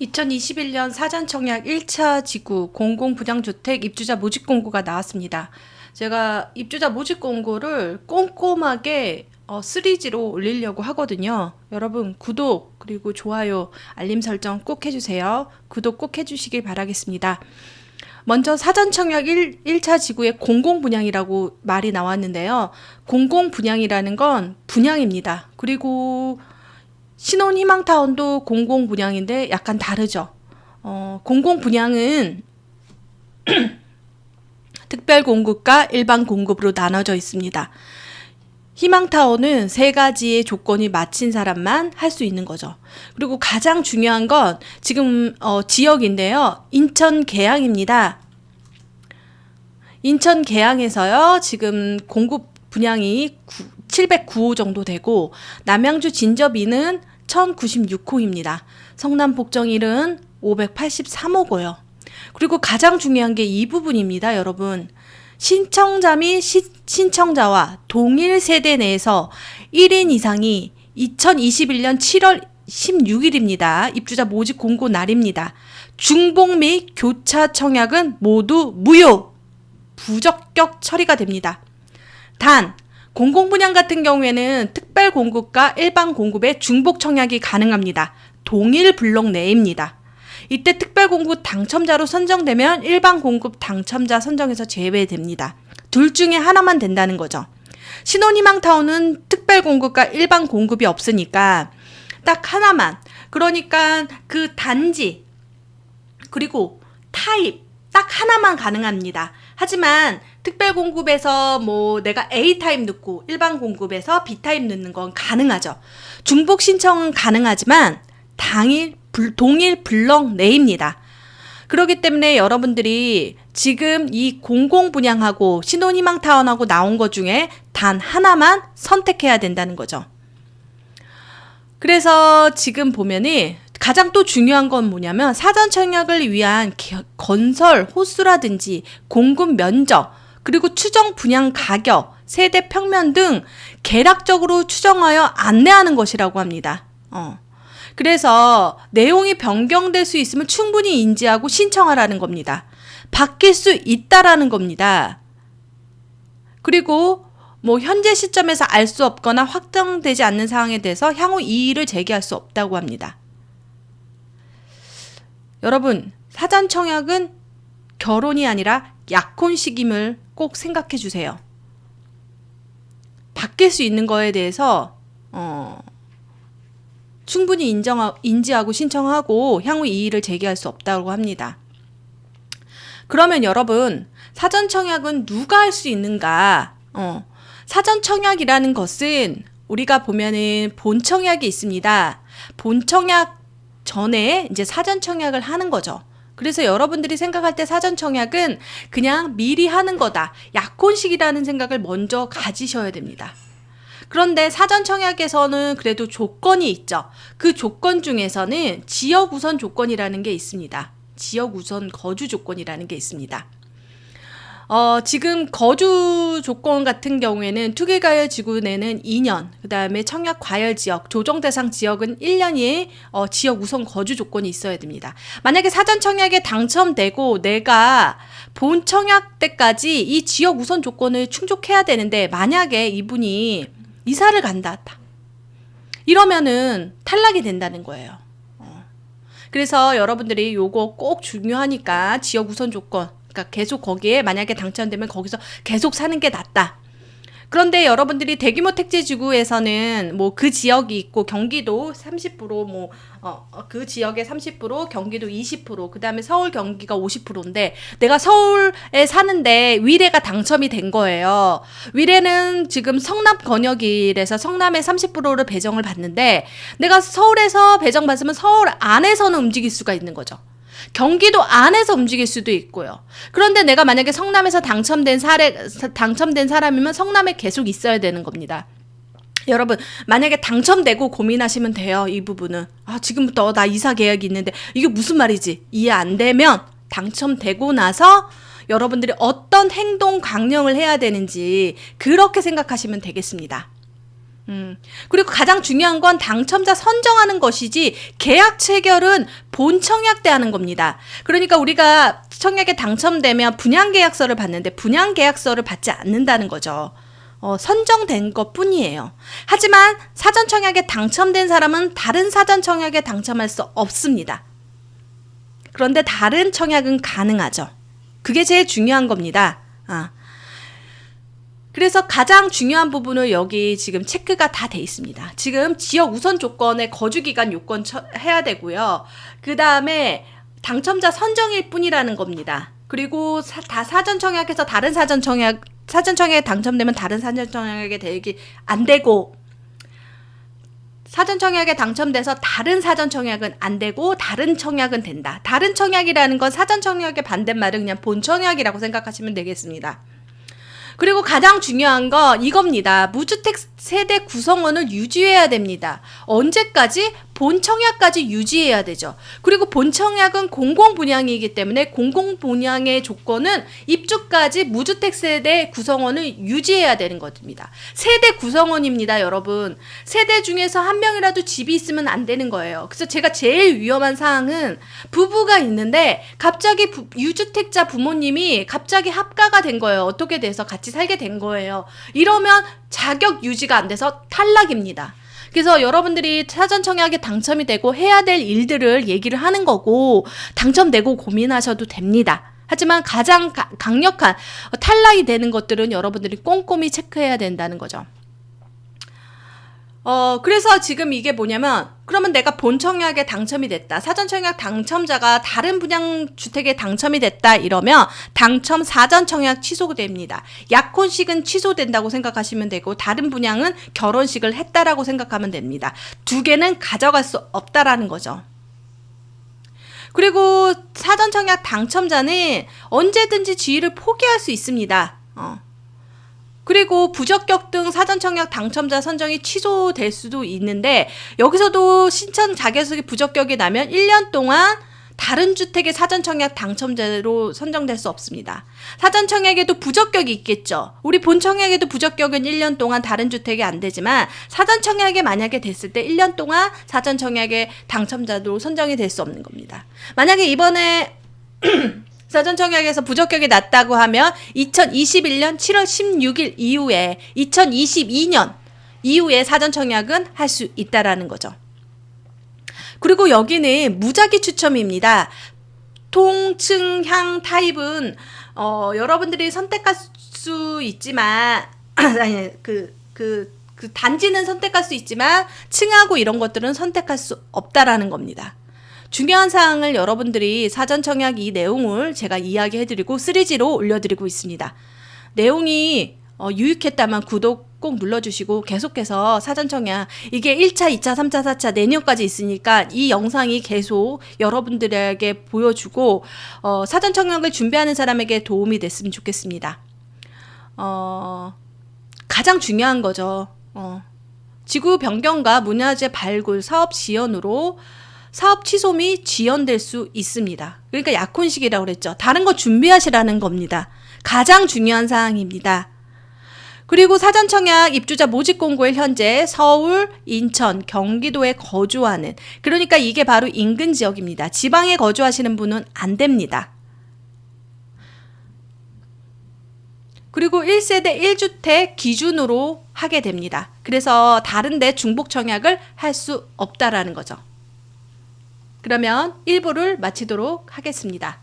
2021년 사전청약 1차 지구 공공분양주택 입주자 모집 공고가 나왔습니다. 제가 입주자 모집 공고를 꼼꼼하게 3G로 올리려고 하거든요. 여러분 구독 그리고 좋아요 알림 설정 꼭 해주세요. 구독 꼭 해주시길 바라겠습니다. 먼저 사전청약 1차 지구의 공공분양이라고 말이 나왔는데요. 공공분양이라는 건 분양입니다. 그리고 신혼희망타운도 공공분양인데 약간 다르죠. 공공분양은 특별공급과 일반공급으로 나눠져 있습니다. 희망타운은 3가지의 조건이 맞힌 사람만 할 수 있는 거죠. 그리고 가장 중요한 건 지금 지역인데요. 인천 계양입니다. 인천 계양에서요. 지금 공급 분양이 709호 정도 되고 남양주 진접이는 1096호입니다. 성남 복정일은 583호고요. 그리고 가장 중요한 게 이 부분입니다, 여러분. 신청자 및 신청자와 동일 세대 내에서 1인 이상이 2021년 7월 16일입니다. 입주자 모집 공고 날입니다. 중복 및 교차 청약은 모두 무효, 부적격 처리가 됩니다. 단 공공분양 같은 경우에는 특별공급과 일반공급의 중복 청약이 가능합니다. 동일 블록 내입니다. 이때 특별공급 당첨자로 선정되면 일반공급 당첨자 선정에서 제외됩니다. 둘 중에 하나만 된다는 거죠. 신혼희망타운은 특별공급과 일반공급이 없으니까 딱 하나만, 그러니까 그 단지 그리고 타입 딱 하나만 가능합니다. 하지만 특별공급에서 내가 A타입 넣고 일반공급에서 B타입 넣는 건 가능하죠. 중복 신청은 가능하지만 동일 블럭 내입니다. 그렇기 때문에 여러분들이 지금 이 공공분양하고 신혼희망타운하고 나온 것 중에 단 하나만 선택해야 된다는 거죠. 그래서 지금 보면은 가장 또 중요한 건 뭐냐면 사전청약을 위한 건설 호수라든지 공급 면적 그리고 추정 분양 가격, 세대 평면 등 개략적으로 추정하여 안내하는 것이라고 합니다. 그래서 내용이 변경될 수 있으면 충분히 인지하고 신청하라는 겁니다. 바뀔 수 있다라는 겁니다. 그리고 현재 시점에서 알 수 없거나 확정되지 않는 사항에 대해서 향후 이의를 제기할 수 없다고 합니다. 여러분, 사전청약은 결혼이 아니라 약혼식임을 꼭 생각해 주세요. 바뀔 수 있는 거에 대해서 충분히 인지하고 신청하고 향후 이의를 제기할 수 없다고 합니다. 그러면 여러분, 사전청약은 누가 할 수 있는가? 사전청약이라는 것은 우리가 보면은 본청약이 있습니다. 본청약 전에 이제 사전청약을 하는 거죠. 그래서 여러분들이 생각할 때 사전청약은 그냥 미리 하는 거다. 약혼식이라는 생각을 먼저 가지셔야 됩니다. 그런데 사전청약에서는 그래도 조건이 있죠. 그 조건 중에서는 지역우선 조건이라는 게 있습니다. 지역우선 거주 조건이라는 게 있습니다. 지금 거주 조건 같은 경우에는 투기과열 지구 내는 2년, 그 다음에 청약과열지역, 조정대상 지역은 1년의 지역 우선 거주 조건이 있어야 됩니다. 만약에 사전청약에 당첨되고 내가 본청약 때까지 이 지역 우선 조건을 충족해야 되는데 만약에 이분이 이사를 간다. 이러면은 탈락이 된다는 거예요. 그래서 여러분들이 요거 꼭 중요하니까 지역 우선 조건, 그러니까 계속 거기에 만약에 당첨되면 거기서 계속 사는 게 낫다. 그런데 여러분들이 대규모 택지지구에서는 그 지역이 있고 경기도 30%, 그 지역의 30%, 경기도 20%, 그 다음에 서울 경기가 50%인데 내가 서울에 사는데 위례가 당첨이 된 거예요. 위례는 지금 성남 권역일에서 성남에 30%를 배정을 받는데 내가 서울에서 배정받으면 서울 안에서는 움직일 수가 있는 거죠. 경기도 안에서 움직일 수도 있고요. 그런데 내가 만약에 성남에서 당첨된 사람이면 성남에 계속 있어야 되는 겁니다. 여러분, 만약에 당첨되고 고민하시면 돼요. 이 부분은. 지금부터 나 이사 계획이 있는데 이게 무슨 말이지? 이해 안 되면 당첨되고 나서 여러분들이 어떤 행동 강령을 해야 되는지 그렇게 생각하시면 되겠습니다. 그리고 가장 중요한 건 당첨자 선정하는 것이지 계약 체결은 본청약 때 하는 겁니다. 그러니까 우리가 청약에 당첨되면 분양계약서를 받는데 분양계약서를 받지 않는다는 거죠. 선정된 것 뿐이에요. 하지만 사전청약에 당첨된 사람은 다른 사전청약에 당첨할 수 없습니다. 그런데 다른 청약은 가능하죠. 그게 제일 중요한 겁니다. 그래서 가장 중요한 부분을 여기 지금 체크가 다 돼 있습니다. 지금 지역 우선 조건에 거주기간 요건 해야 되고요. 그 다음에 당첨자 선정일 뿐이라는 겁니다. 그리고 다 사전청약에서 다른 사전청약에 당첨되면 다른 사전청약에 되기 안 되고, 사전청약에 당첨돼서 다른 사전청약은 안 되고 다른 청약은 된다. 다른 청약이라는 건 사전청약의 반대말은 그냥 본청약이라고 생각하시면 되겠습니다. 그리고 가장 중요한 거 이겁니다. 무주택 세대 구성원을 유지해야 됩니다. 언제까지? 본청약까지 유지해야 되죠. 그리고 본청약은 공공분양이기 때문에 공공분양의 조건은 입주까지 무주택 세대 구성원을 유지해야 되는 겁니다. 세대 구성원입니다, 여러분. 세대 중에서 한 명이라도 집이 있으면 안 되는 거예요. 그래서 제가 제일 위험한 사항은 부부가 있는데 갑자기 유주택자 부모님이 갑자기 합가가 된 거예요. 어떻게 돼서 같이 살게 된 거예요. 이러면 자격 유지가 안 돼서 탈락입니다. 그래서 여러분들이 사전청약에 당첨이 되고 해야 될 일들을 얘기를 하는 거고, 당첨되고 고민하셔도 됩니다. 하지만 가장 강력한 탈락이 되는 것들은 여러분들이 꼼꼼히 체크해야 된다는 거죠. 그래서 지금 이게 뭐냐면, 그러면 내가 본청약에 당첨이 됐다. 사전청약 당첨자가 다른 분양주택에 당첨이 됐다. 이러면 당첨 사전청약 취소됩니다. 약혼식은 취소된다고 생각하시면 되고, 다른 분양은 결혼식을 했다라고 생각하면 됩니다. 두 개는 가져갈 수 없다라는 거죠. 그리고 사전청약 당첨자는 언제든지 지위를 포기할 수 있습니다. 그리고 부적격 등 사전청약 당첨자 선정이 취소될 수도 있는데, 여기서도 신청 자격이 부적격이 나면 1년 동안 다른 주택의 사전청약 당첨자로 선정될 수 없습니다. 사전청약에도 부적격이 있겠죠. 우리 본청약에도 부적격은 1년 동안 다른 주택이 안 되지만, 사전청약에 만약에 됐을 때 1년 동안 사전청약의 당첨자로 선정이 될 수 없는 겁니다. 만약에 이번에 사전청약에서 부적격이 났다고 하면 2021년 7월 16일 이후에 2022년 이후에 사전청약은 할 수 있다라는 거죠. 그리고 여기는 무작위 추첨입니다. 통층향 타입은 여러분들이 선택할 수 있지만 아니 그 단지는 선택할 수 있지만 층하고 이런 것들은 선택할 수 없다라는 겁니다. 중요한 사항을 여러분들이 사전청약 이 내용을 제가 이야기해드리고 3G로 올려드리고 있습니다. 내용이 유익했다면 구독 꼭 눌러주시고, 계속해서 사전청약 이게 1차, 2차, 3차, 4차 내년까지 있으니까 이 영상이 계속 여러분들에게 보여주고 사전청약을 준비하는 사람에게 도움이 됐으면 좋겠습니다. 가장 중요한 거죠. 지구 변경과 문화재 발굴 사업 지연으로 사업 취소 및 지연될 수 있습니다. 그러니까 약혼식이라고 그랬죠. 다른 거 준비하시라는 겁니다. 가장 중요한 사항입니다. 그리고 사전청약 입주자 모집 공고일 현재 서울, 인천, 경기도에 거주하는, 그러니까 이게 바로 인근 지역입니다. 지방에 거주하시는 분은 안 됩니다. 그리고 1세대 1주택 기준으로 하게 됩니다. 그래서 다른데 중복청약을 할 수 없다라는 거죠. 그러면 1부를 마치도록 하겠습니다.